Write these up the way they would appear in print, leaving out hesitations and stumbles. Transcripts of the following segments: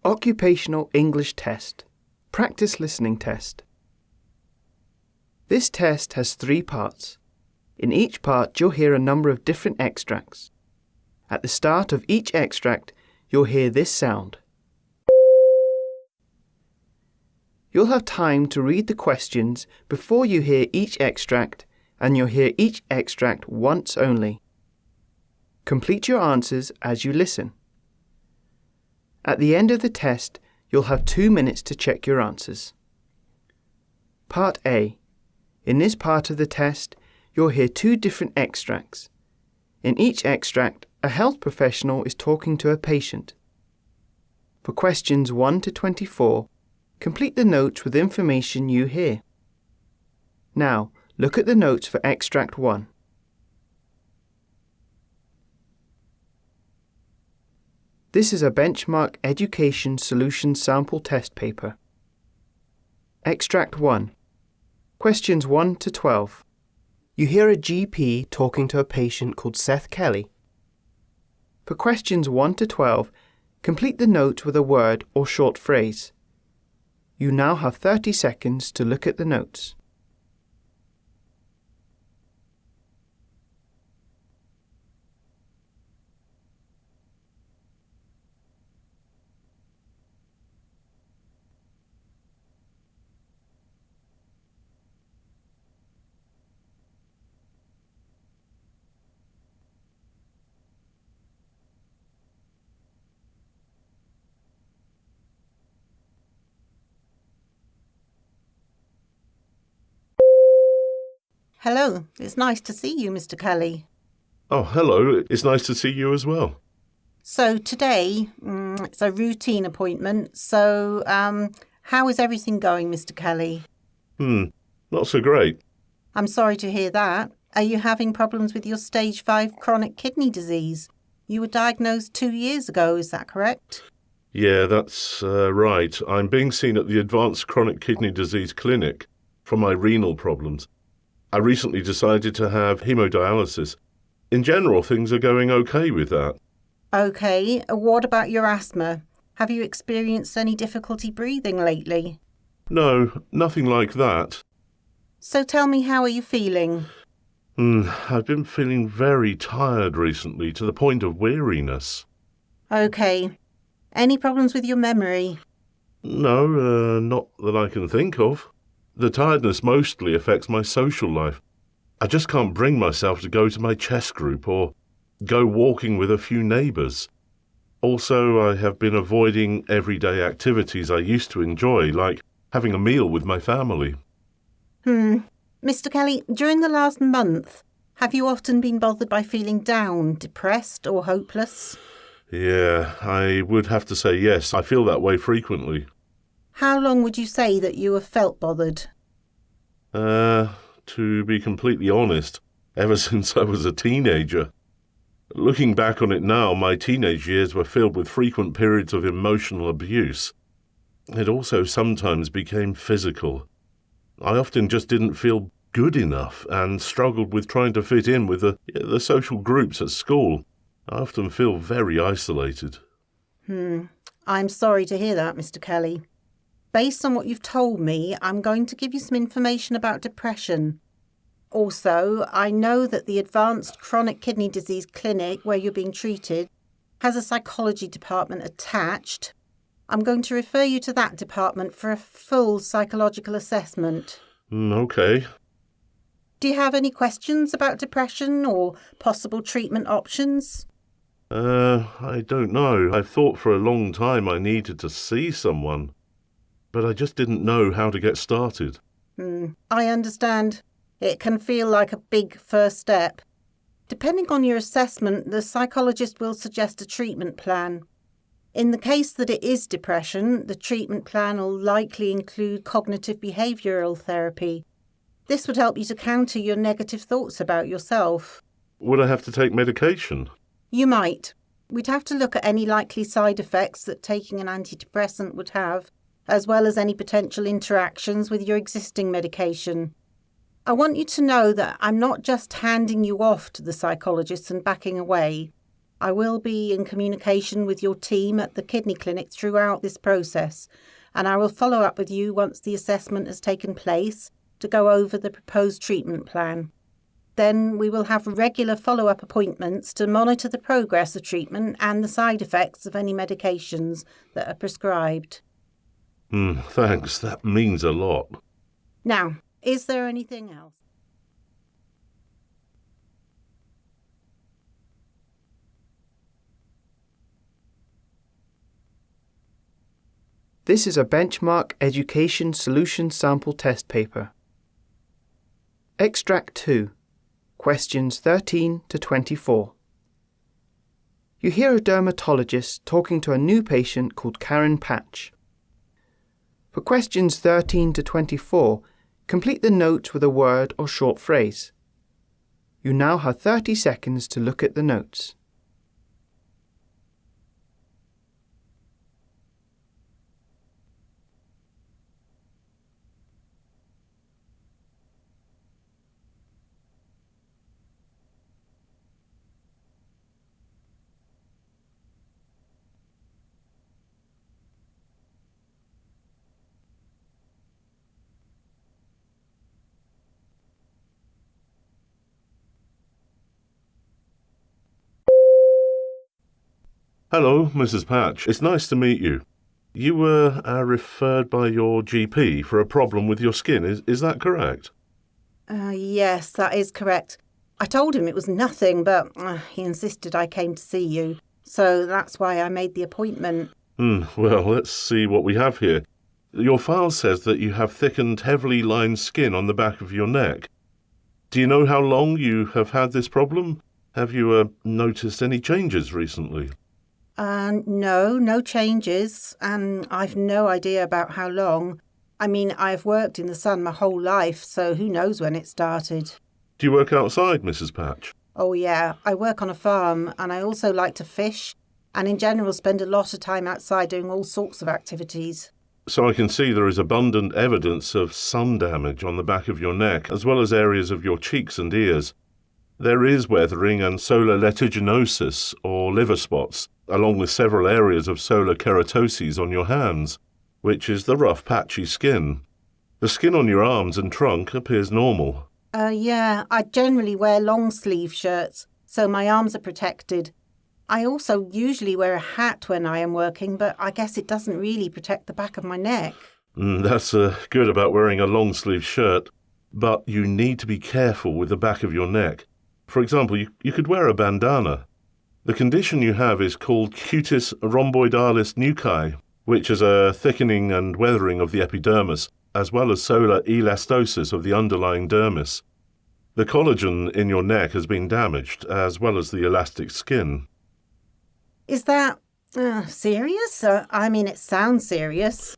Occupational English Test. Practice listening test. This test has 3 parts. In each part, you'll hear a number of different extracts. At the start of each extract, you'll hear this sound. You'll have time to read the questions before you hear each extract, and you'll hear each extract once only. Complete your answers as you listen. At the end of the test, you'll have 2 minutes to check your answers. Part A. In this part of the test, you'll hear 2 different extracts. In each extract, a health professional is talking to a patient. For questions 1 to 24, complete the notes with information you hear. Now, look at the notes for extract 1. This is a Benchmark Education Solution Sample Test paper. Extract 1. Questions 1 to 12. You hear a GP talking to a patient called Seth Kelly. For questions 1 to 12, complete the note with a word or short phrase. You now have 30 seconds to look at the notes. Hello, it's nice to see you, Mr. Kelly. Oh, hello. It's nice to see you as well. So today, it's a routine appointment, so how is everything going, Mr. Kelly? Not so great. I'm sorry to hear that. Are you having problems with your stage 5 chronic kidney disease? You were diagnosed 2 years ago, is that correct? Yeah, that's right. I'm being seen at the Advanced Chronic Kidney Disease Clinic for my renal problems. I recently decided to have hemodialysis. In general, things are going okay with that. Okay, what about your asthma? Have you experienced any difficulty breathing lately? No, nothing like that. So tell me, how are you feeling? I've been feeling very tired recently, to the point of weariness. Okay. Any problems with your memory? No, not that I can think of. The tiredness mostly affects my social life. I just can't bring myself to go to my chess group or go walking with a few neighbours. Also, I have been avoiding everyday activities I used to enjoy, like having a meal with my family. Mr. Kelly, during the last month, have you often been bothered by feeling down, depressed or hopeless? Yeah, I would have to say yes. I feel that way frequently. How long would you say that you have felt bothered? To be completely honest, ever since I was a teenager. Looking back on it now, my teenage years were filled with frequent periods of emotional abuse. It also sometimes became physical. I often just didn't feel good enough and struggled with trying to fit in with the social groups at school. I often feel very isolated. I'm sorry to hear that, Mr. Kelly. Based on what you've told me, I'm going to give you some information about depression. Also, I know that the Advanced Chronic Kidney Disease Clinic, where you're being treated, has a psychology department attached. I'm going to refer you to that department for a full psychological assessment. Okay. Do you have any questions about depression or possible treatment options? I don't know. I've thought for a long time I needed to see someone, but I just didn't know how to get started. I understand. It can feel like a big first step. Depending on your assessment, the psychologist will suggest a treatment plan. In the case that it is depression, the treatment plan will likely include cognitive behavioural therapy. This would help you to counter your negative thoughts about yourself. Would I have to take medication? You might. We'd have to look at any likely side effects that taking an antidepressant would have, as well as any potential interactions with your existing medication. I want you to know that I'm not just handing you off to the psychologist and backing away. I will be in communication with your team at the kidney clinic throughout this process, and I will follow up with you once the assessment has taken place to go over the proposed treatment plan. Then we will have regular follow-up appointments to monitor the progress of treatment and the side effects of any medications that are prescribed. Thanks, that means a lot. Now, is there anything else? This is a Benchmark Education Solution Sample Test paper. Extract 2, questions 13 to 24. You hear a dermatologist talking to a new patient called Karen Patch. For questions 13 to 24, complete the notes with a word or short phrase. You now have 30 seconds to look at the notes. Hello, Mrs. Patch. It's nice to meet you. You were referred by your GP for a problem with your skin, is that correct? Yes, that is correct. I told him it was nothing, but he insisted I came to see you, so that's why I made the appointment. Well, let's see what we have here. Your file says that you have thickened, heavily lined skin on the back of your neck. Do you know how long you have had this problem? Have you noticed any changes recently? No changes, and I've no idea about how long. I mean, I've worked in the sun my whole life, so who knows when it started. Do you work outside, Mrs. Patch? Oh yeah, I work on a farm, and I also like to fish, and in general spend a lot of time outside doing all sorts of activities. So I can see there is abundant evidence of sun damage on the back of your neck, as well as areas of your cheeks and ears. There is weathering and solar litiginosis, or liver spots, along with several areas of solar keratoses on your hands, which is the rough, patchy skin. The skin on your arms and trunk appears normal. Yeah, I generally wear long-sleeve shirts, so my arms are protected. I also usually wear a hat when I am working, but I guess it doesn't really protect the back of my neck. That's good about wearing a long-sleeve shirt, but you need to be careful with the back of your neck. For example, you could wear a bandana. The condition you have is called cutis rhomboidalis nuchae, which is a thickening and weathering of the epidermis, as well as solar elastosis of the underlying dermis. The collagen in your neck has been damaged, as well as the elastic skin. Is that serious? I mean, it sounds serious.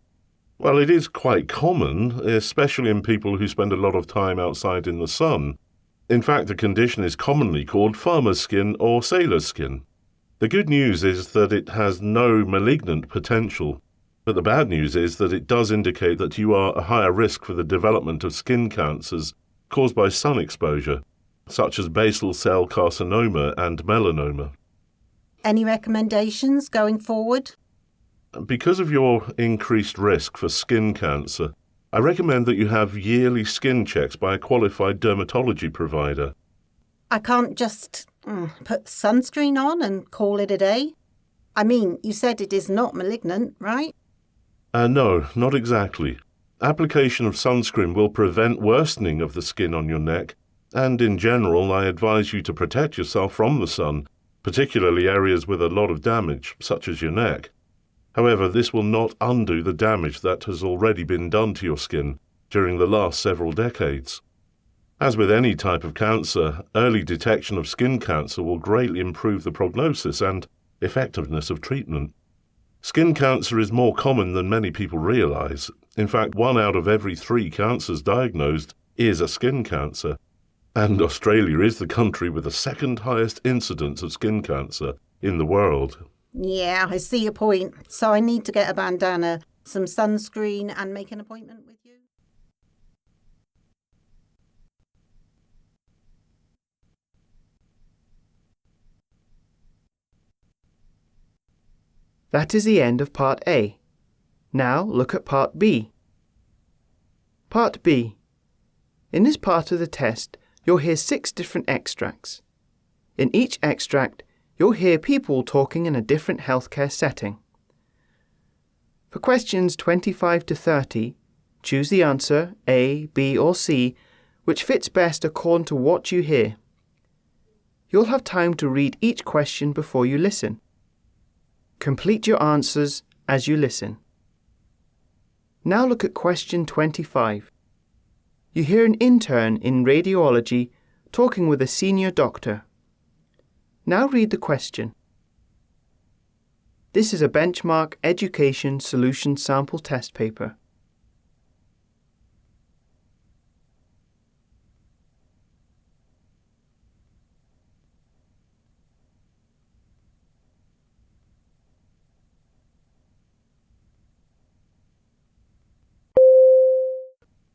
Well, it is quite common, especially in people who spend a lot of time outside in the sun. In fact, the condition is commonly called farmer's skin or sailor's skin. The good news is that it has no malignant potential, but the bad news is that it does indicate that you are a higher risk for the development of skin cancers caused by sun exposure, such as basal cell carcinoma and melanoma. Any recommendations going forward? Because of your increased risk for skin cancer, I recommend that you have yearly skin checks by a qualified dermatology provider. I can't just put sunscreen on and call it a day? I mean, you said it is not malignant, right? No, not exactly. Application of sunscreen will prevent worsening of the skin on your neck, and in general, I advise you to protect yourself from the sun, particularly areas with a lot of damage, such as your neck. However, this will not undo the damage that has already been done to your skin during the last several decades. As with any type of cancer, early detection of skin cancer will greatly improve the prognosis and effectiveness of treatment. Skin cancer is more common than many people realize. In fact, 1 out of every 3 cancers diagnosed is a skin cancer. And Australia is the country with the second highest incidence of skin cancer in the world. Yeah, I see your point. So I need to get a bandana, some sunscreen, and make an appointment with you? That is the end of Part A. Now look at Part B. Part B. In this part of the test, you'll hear 6 different extracts. In each extract, you'll hear people talking in a different healthcare setting. For questions 25 to 30, choose the answer A, B or C, which fits best according to what you hear. You'll have time to read each question before you listen. Complete your answers as you listen. Now look at question 25. You hear an intern in radiology talking with a senior doctor. Now read the question. This is a benchmark education solution sample test paper.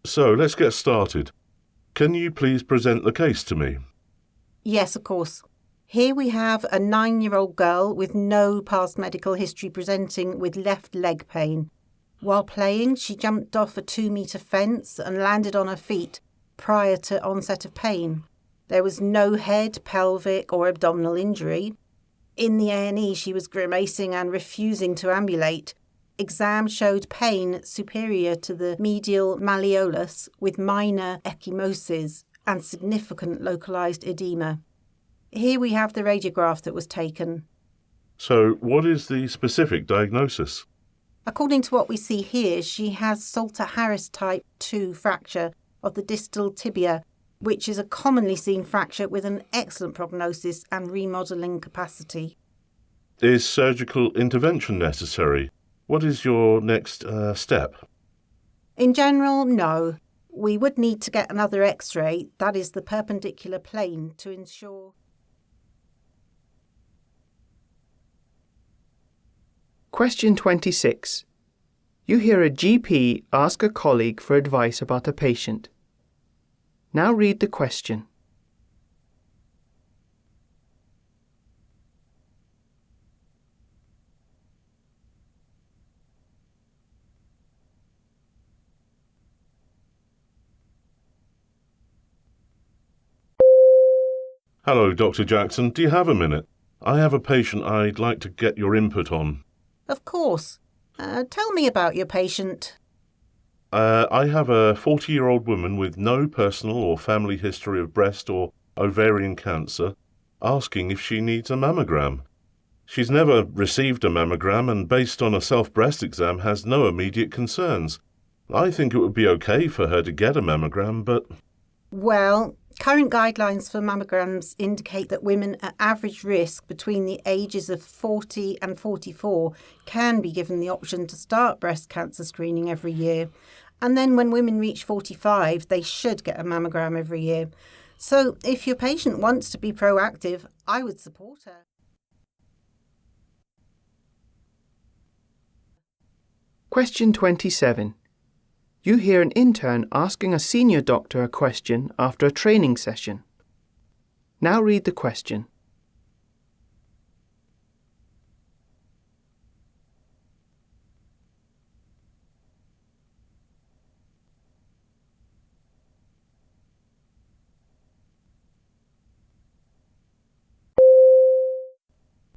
So, let's get started. Can you please present the case to me? Yes, of course. Here we have a 9-year-old girl with no past medical history presenting with left leg pain. While playing, she jumped off a 2-metre fence and landed on her feet prior to onset of pain. There was no head, pelvic or abdominal injury. In the A&E, she was grimacing and refusing to ambulate. Exam showed pain superior to the medial malleolus with minor ecchymosis and significant localised edema. Here we have the radiograph that was taken. So, what is the specific diagnosis? According to what we see here, she has Salter-Harris type 2 fracture of the distal tibia, which is a commonly seen fracture with an excellent prognosis and remodelling capacity. Is surgical intervention necessary? What is your next step? In general, no. We would need to get another X-ray, that is the perpendicular plane, to ensure... Question 26. You hear a GP ask a colleague for advice about a patient. Now read the question. Hello, Dr. Jackson. Do you have a minute? I have a patient I'd like to get your input on. Of course. Tell me about your patient. I have a 40-year-old woman with no personal or family history of breast or ovarian cancer asking if she needs a mammogram. She's never received a mammogram and, based on a self-breast exam, has no immediate concerns. I think it would be okay for her to get a mammogram, but... Well, current guidelines for mammograms indicate that women at average risk between the ages of 40 and 44 can be given the option to start breast cancer screening every year. And then when women reach 45, they should get a mammogram every year. So if your patient wants to be proactive, I would support her. Question 27. You hear an intern asking a senior doctor a question after a training session. Now read the question.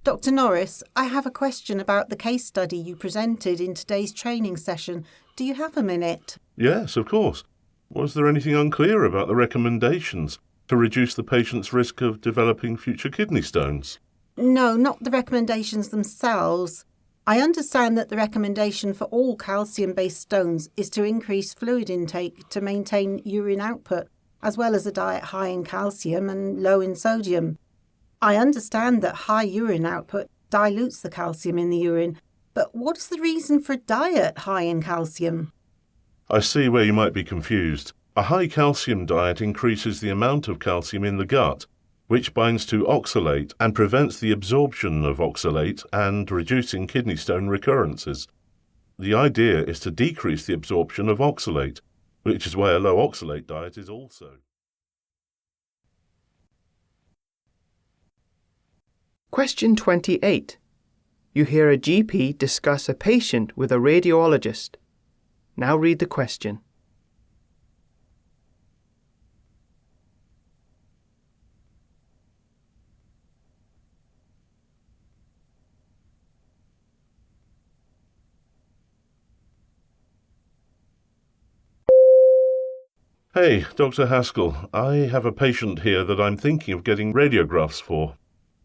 Dr. Norris, I have a question about the case study you presented in today's training session. Do you have a minute? Yes, of course. Was there anything unclear about the recommendations to reduce the patient's risk of developing future kidney stones? No, not the recommendations themselves. I understand that the recommendation for all calcium-based stones is to increase fluid intake to maintain urine output, as well as a diet high in calcium and low in sodium. I understand that high urine output dilutes the calcium in the urine, but what is the reason for a diet high in calcium? I see where you might be confused. A high calcium diet increases the amount of calcium in the gut, which binds to oxalate and prevents the absorption of oxalate and reducing kidney stone recurrences. The idea is to decrease the absorption of oxalate, which is why a low oxalate diet is also. Question 28. you hear a GP discuss a patient with a radiologist. Now read the question. Hey, Dr. Haskell, I have a patient here that I'm thinking of getting radiographs for.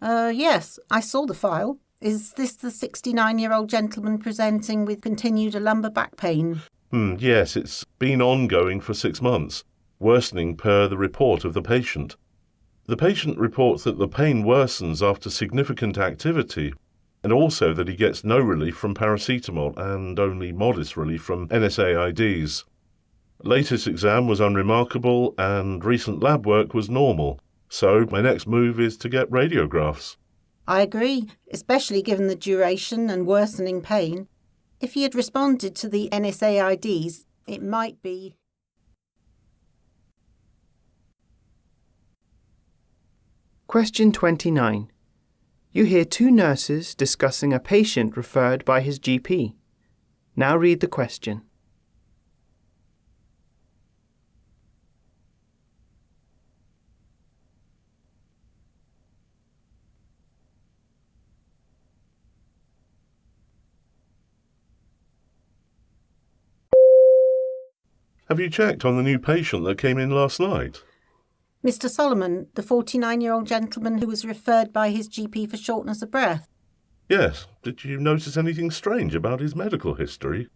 Yes, I saw the file. Is this the 69-year-old gentleman presenting with continued lumbar back pain? Yes, it's been ongoing for 6 months, worsening per the report of the patient. The patient reports that the pain worsens after significant activity, and also that he gets no relief from paracetamol and only modest relief from NSAIDs. Latest exam was unremarkable and recent lab work was normal, so my next move is to get radiographs. I agree, especially given the duration and worsening pain. If he had responded to the NSAIDs, it might be... Question 29. You hear two nurses discussing a patient referred by his GP. Now read the question. Have you checked on the new patient that came in last night? Mr. Solomon, the 49-year-old gentleman who was referred by his GP for shortness of breath. Yes. Did you notice anything strange about his medical history?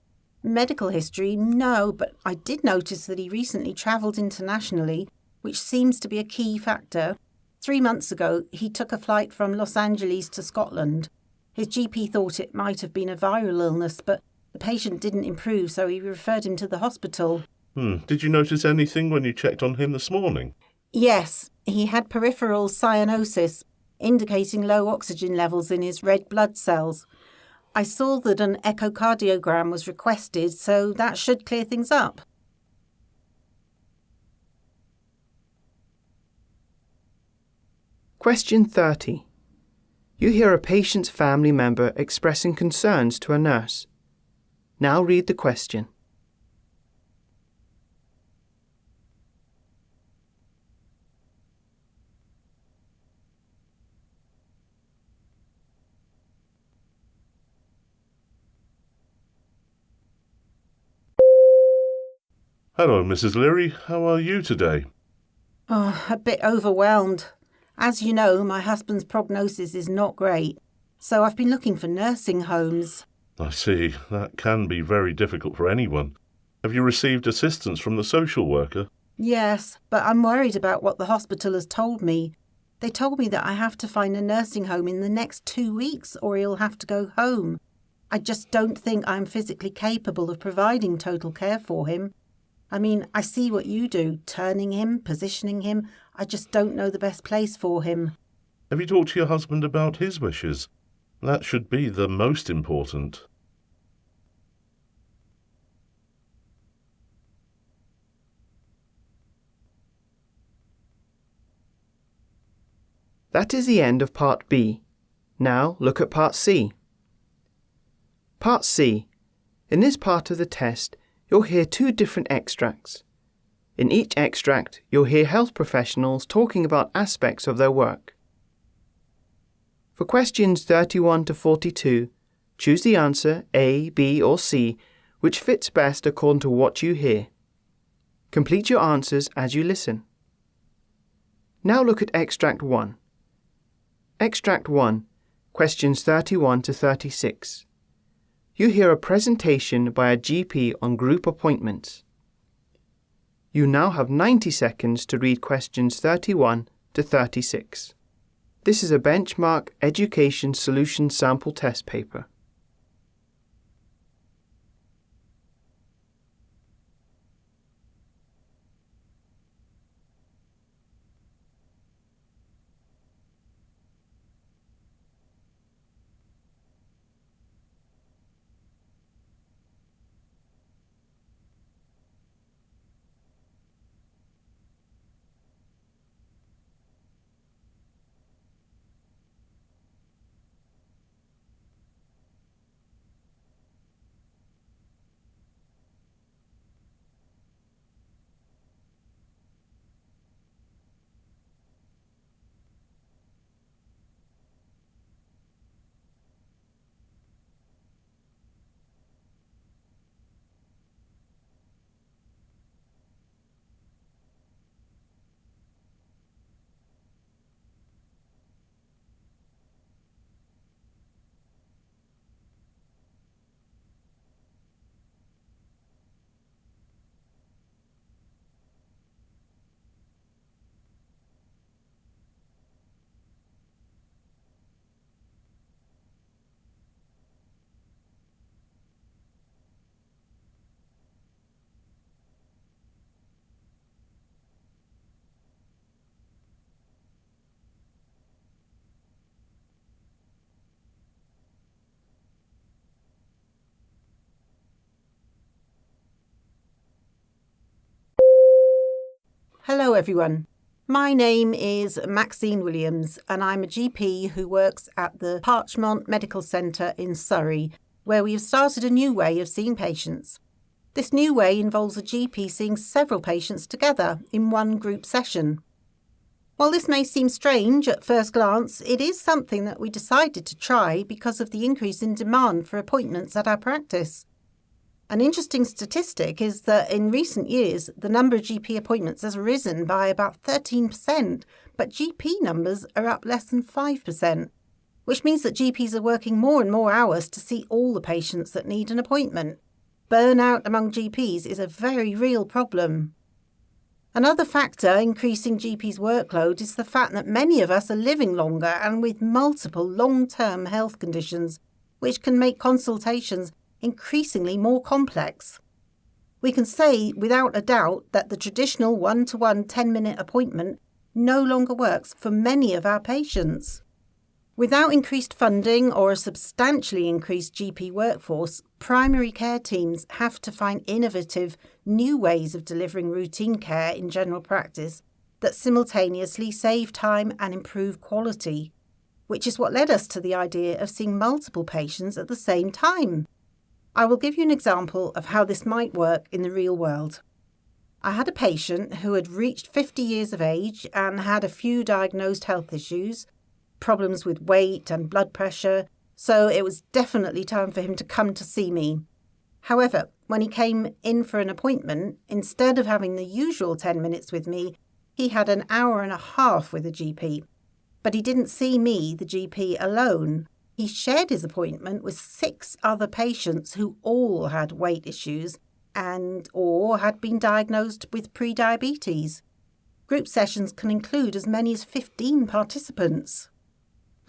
Medical history? No, but I did notice that he recently travelled internationally, which seems to be a key factor. 3 months ago, he took a flight from Los Angeles to Scotland. His GP thought it might have been a viral illness, but the patient didn't improve, so he referred him to the hospital. Did you notice anything when you checked on him this morning? Yes, he had peripheral cyanosis, indicating low oxygen levels in his red blood cells. I saw that an echocardiogram was requested, so that should clear things up. Question 30. You hear a patient's family member expressing concerns to a nurse. Now read the question. Hello, Mrs. Leary. How are you today? A bit overwhelmed. As you know, my husband's prognosis is not great, so I've been looking for nursing homes. I see. That can be very difficult for anyone. Have you received assistance from the social worker? Yes, but I'm worried about what the hospital has told me. They told me that I have to find a nursing home in the next 2 weeks or he'll have to go home. I just don't think I'm physically capable of providing total care for him. I mean, I see what you do, turning him, positioning him. I just don't know the best place for him. Have you talked to your husband about his wishes? That should be the most important. That is the end of Part B. Now look at Part C. Part C. In this part of the test, you'll hear two different extracts. In each extract, you'll hear health professionals talking about aspects of their work. For questions 31 to 42, choose the answer A, B or C, which fits best according to what you hear. Complete your answers as you listen. Now look at Extract 1. Extract 1, questions 31 to 36. You hear a presentation by a GP on group appointments. You now have 90 seconds to read questions 31 to 36. This is a benchmark education solution sample test paper. everyone. My name is Maxine Williams and I'm a GP who works at the Parchmont Medical Centre in Surrey, where we have started a new way of seeing patients. This new way involves a GP seeing several patients together in one group session. While this may seem strange at first glance, it is something that we decided to try because of the increase in demand for appointments at our practice. An interesting statistic is that in recent years, the number of GP appointments has risen by about 13%, but GP numbers are up less than 5%, which means that GPs are working more and more hours to see all the patients that need an appointment. Burnout among GPs is a very real problem. Another factor increasing GPs' workload is the fact that many of us are living longer and with multiple long-term health conditions, which can make consultations increasingly more complex. We can say without a doubt that the traditional one-to-one 10-minute appointment no longer works for many of our patients. Without increased funding or a substantially increased GP workforce, primary care teams have to find innovative, new ways of delivering routine care in general practice that simultaneously save time and improve quality, which is what led us to the idea of seeing multiple patients at the same time. I will give you an example of how this might work in the real world. I had a patient who had reached 50 years of age and had a few diagnosed health issues, problems with weight and blood pressure, so it was definitely time for him to come to see me. However, when he came in for an appointment, instead of having the usual 10 minutes with me, he had an hour and a half with a GP. But he didn't see me, the GP, alone. He shared his appointment with 6 other patients who all had weight issues and/or had been diagnosed with pre-diabetes. Group sessions can include as many as 15 participants.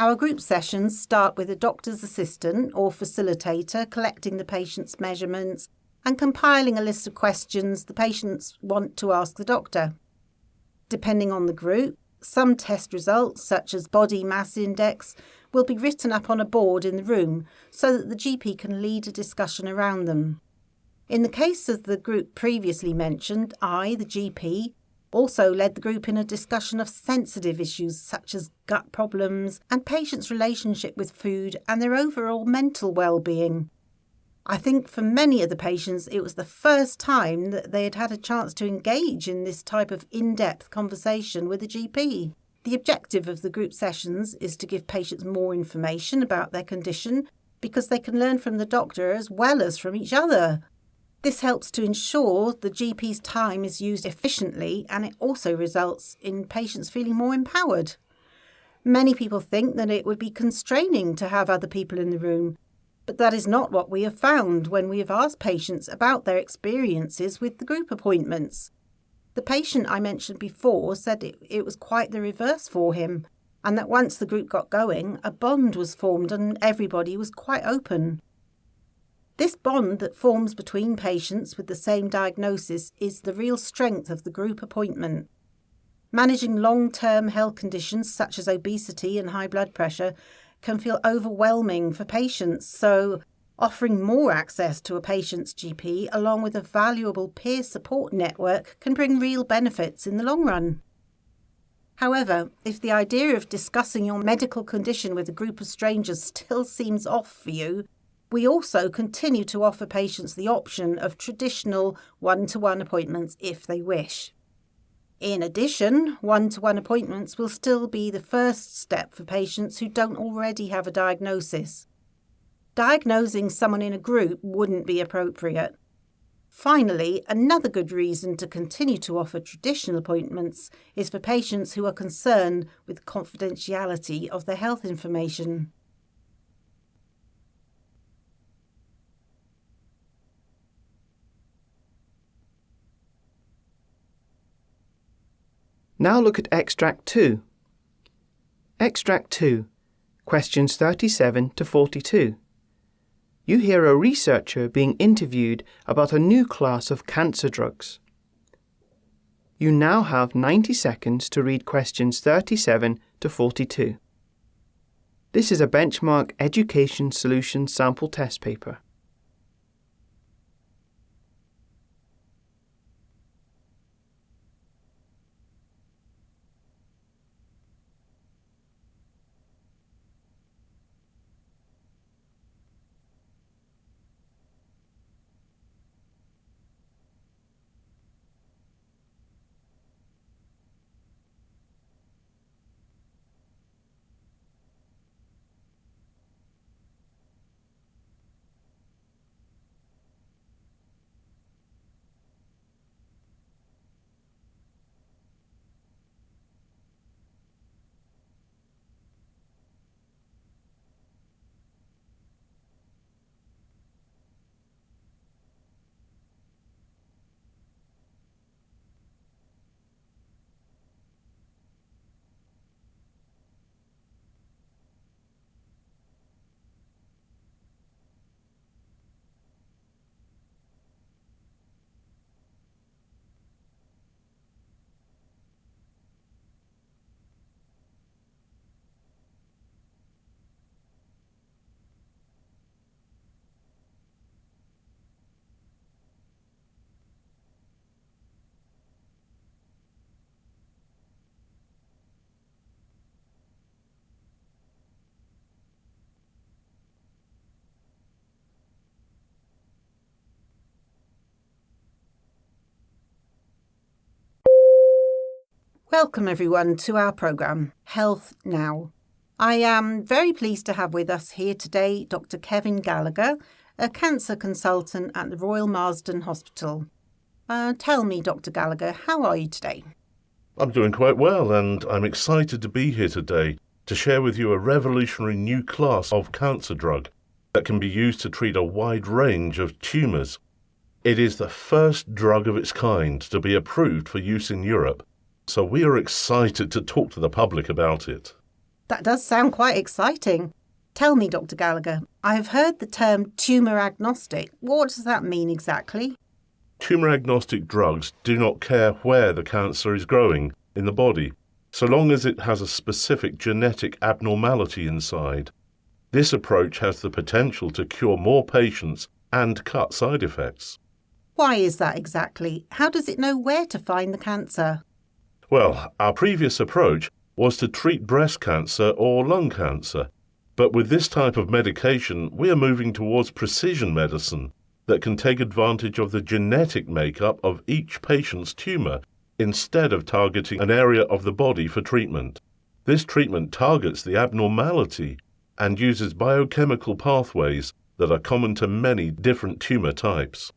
Our group sessions start with a doctor's assistant or facilitator collecting the patient's measurements and compiling a list of questions the patients want to ask the doctor. Depending on the group, some test results, such as body mass index, will be written up on a board in the room so that the GP can lead a discussion around them. In the case of the group previously mentioned, I, the GP, also led the group in a discussion of sensitive issues such as gut problems and patients' relationship with food and their overall mental well-being. I think for many of the patients it was the first time that they had had a chance to engage in this type of in-depth conversation with a GP. The objective of the group sessions is to give patients more information about their condition because they can learn from the doctor as well as from each other. This helps to ensure the GP's time is used efficiently, and it also results in patients feeling more empowered. Many people think that it would be constraining to have other people in the room, but that is not what we have found when we have asked patients about their experiences with the group appointments. The patient I mentioned before said it was quite the reverse for him, and that once the group got going, a bond was formed and everybody was quite open. This bond that forms between patients with the same diagnosis is the real strength of the group appointment. Managing long-term health conditions such as obesity and high blood pressure can feel overwhelming for patients, so offering more access to a patient's GP along with a valuable peer support network can bring real benefits in the long run. However, if the idea of discussing your medical condition with a group of strangers still seems off for you, we also continue to offer patients the option of traditional one-to-one appointments if they wish. In addition, one-to-one appointments will still be the first step for patients who don't already have a diagnosis. Diagnosing someone in a group wouldn't be appropriate. Finally, another good reason to continue to offer traditional appointments is for patients who are concerned with the confidentiality of their health information. Now look at Extract 2. Extract 2, questions 37 to 42. You hear a researcher being interviewed about a new class of cancer drugs. You now have 90 seconds to read questions 37 to 42. This is a Benchmark Education Solutions sample test paper. Welcome everyone to our programme, Health Now. I am very pleased to have with us here today Dr. Kevin Gallagher, a cancer consultant at the Royal Marsden Hospital. Tell me, Dr. Gallagher, how are you today? I'm doing quite well, and I'm excited to be here today to share with you a revolutionary new class of cancer drug that can be used to treat a wide range of tumours. It is the first drug of its kind to be approved for use in Europe, so we are excited to talk to the public about it. That does sound quite exciting. Tell me, Dr. Gallagher, I've heard the term tumour agnostic. What does that mean exactly? Tumour agnostic drugs do not care where the cancer is growing in the body, so long as it has a specific genetic abnormality inside. This approach has the potential to cure more patients and cut side effects. Why is that exactly? How does it know where to find the cancer? Well, our previous approach was to treat breast cancer or lung cancer, but with this type of medication we are moving towards precision medicine that can take advantage of the genetic makeup of each patient's tumour instead of targeting an area of the body for treatment. This treatment targets the abnormality and uses biochemical pathways that are common to many different tumour types.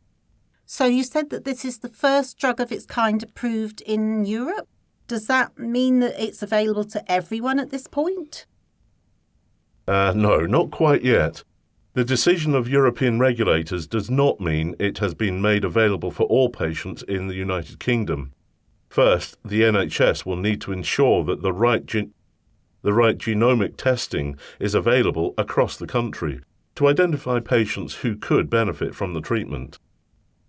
So you said that this is the first drug of its kind approved in Europe? Does that mean that it's available to everyone at this point? No, not quite yet. The decision of European regulators does not mean it has been made available for all patients in the United Kingdom. First, the NHS will need to ensure that the right genomic testing is available across the country to identify patients who could benefit from the treatment.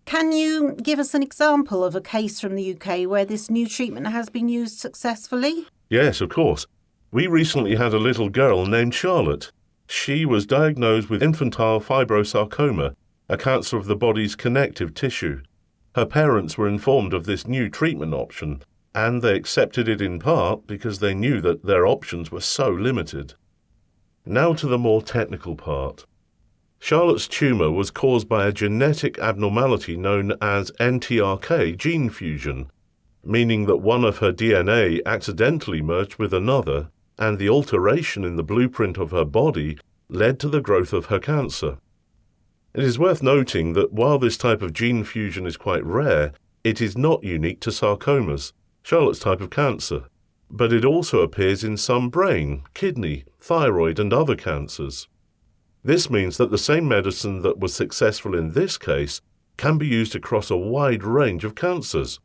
Can you give us an example of a case from the UK where this new treatment has been used successfully? Yes, of course. We recently had a little girl named Charlotte. She was diagnosed with infantile fibrosarcoma, a cancer of the body's connective tissue. Her parents were informed of this new treatment option, and they accepted it in part because they knew that their options were so limited. Now to the more technical part. Charlotte's tumour was caused by a genetic abnormality known as NTRK gene fusion, meaning that one of her DNA accidentally merged with another, and the alteration in the blueprint of her body led to the growth of her cancer. It is worth noting that while this type of gene fusion is quite rare, it is not unique to sarcomas, Charlotte's type of cancer, but it also appears in some brain, kidney, thyroid and other cancers. This means that the same medicine that was successful in this case can be used across a wide range of cancers.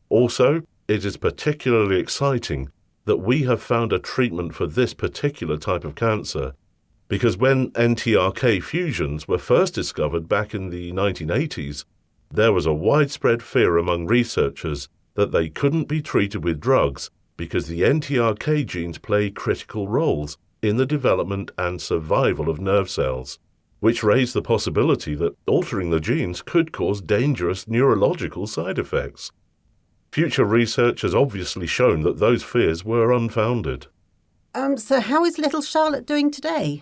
Also, it is particularly exciting that we have found a treatment for this particular type of cancer, because when NTRK fusions were first discovered back in the 1980s, there was a widespread fear among researchers that they couldn't be treated with drugs because the NTRK genes play critical roles in the development and survival of nerve cells, which raised the possibility that altering the genes could cause dangerous neurological side effects. Future research has obviously shown that those fears were unfounded. So how is little Charlotte doing today?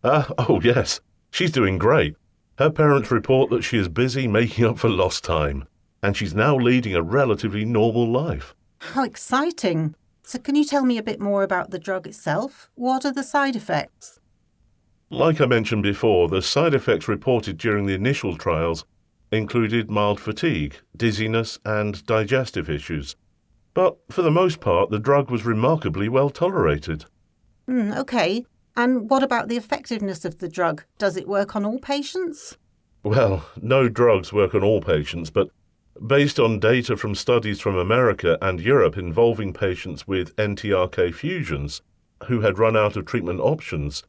Oh yes, she's doing great. Her parents report that she is busy making up for lost time, and she's now leading a relatively normal life. How exciting! So can you tell me a bit more about the drug itself? What are the side effects? Like I mentioned before, the side effects reported during the initial trials included mild fatigue, dizziness, and digestive issues. But for the most part, the drug was remarkably well tolerated. OK. And what about the effectiveness of the drug? Does it work on all patients? Well, no drugs work on all patients, but based on data from studies from America and Europe involving patients with NTRK fusions who had run out of treatment options,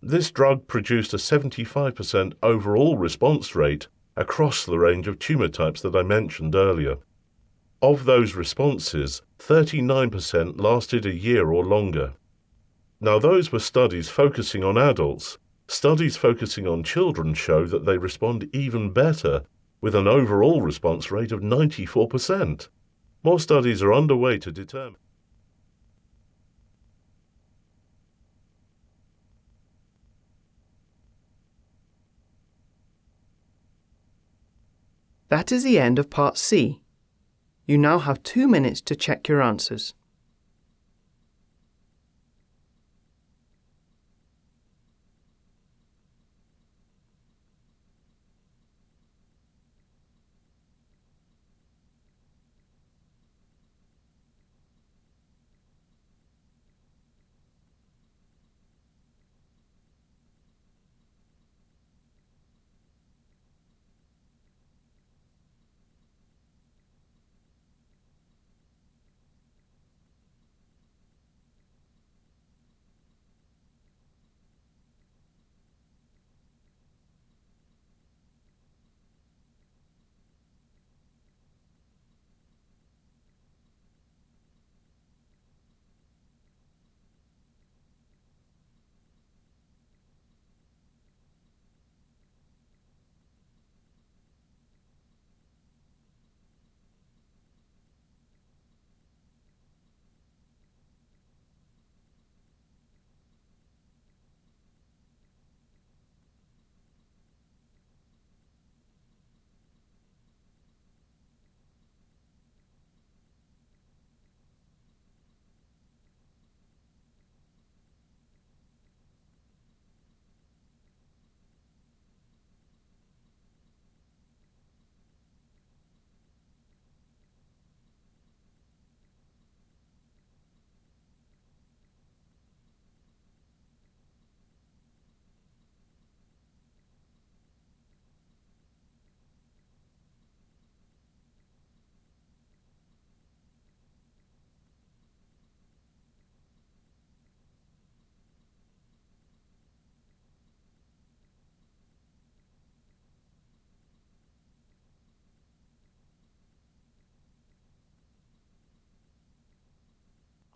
this drug produced a 75% overall response rate across the range of tumour types that I mentioned earlier. Of those responses, 39% lasted a year or longer. Now, those were studies focusing on adults. Studies focusing on children show that they respond even better, with an overall response rate of 94%. More studies are underway to determine. That is the end of Part C. You now have 2 minutes to check your answers.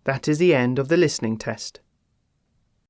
That is the end of the listening test.